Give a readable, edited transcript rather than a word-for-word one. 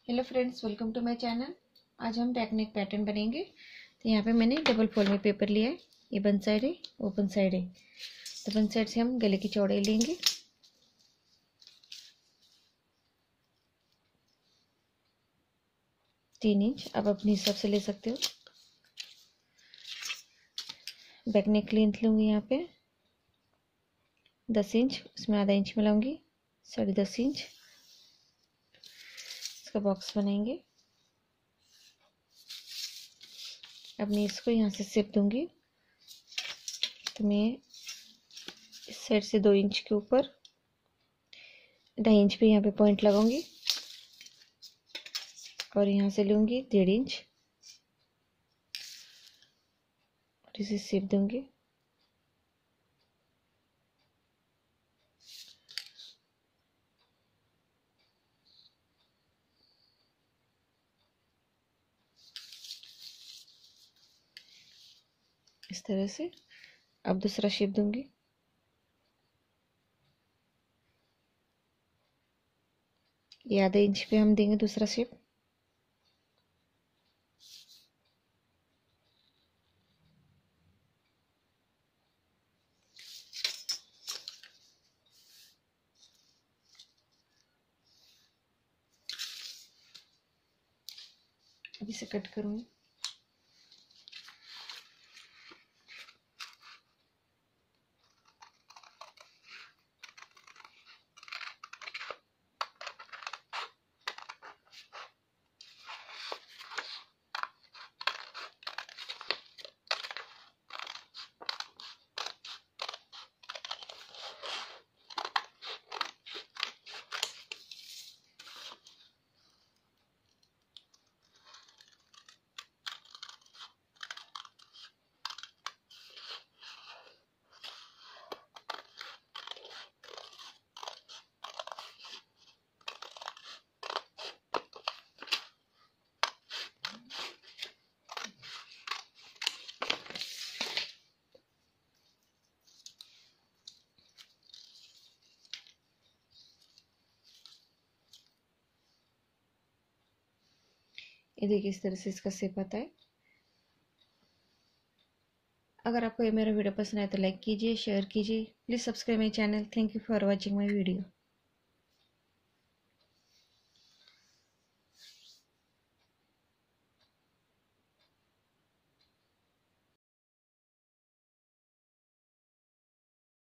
Hello friends, welcome to my channel. आज हम back neck pattern बनेंगे। तो यहाँ पे मैंने डबल फोल्ड में पेपर लिया है। ये वन साइड है, ओपन साइड है। तो वन साइड से हम गले की चौड़ाई लेंगे 3 इंच। आप अपने हिसाब से ले सकते हो। बैकनेक लेंथ लूँगी यहाँ पे 10 इंच, उसमें आधा इंच मिलाऊंगी 10.5 इंच। इसका बॉक्स बनाएंगे। अब मैं इसको यहाँ से शेप दूंगी। तो मैं इस साइड से 2 इंच के ऊपर 2.5 इंच पे यहाँ पे पॉइंट लगाऊंगी और यहाँ से लूंगी 1.5 इंच और इसे शेप दूंगी। इस तरह से। अब दूसरा शेप दूंगी। ये आधे इंच पे हम देंगे दूसरा शेप। अब इसे कट करूंगी। ये देखिए, इस तरह से इसका शेप आता है। अगर आपको ये मेरा वीडियो पसंद आए तो लाइक कीजिए, शेयर कीजिए। Please subscribe my channel. Thank you for watching my video.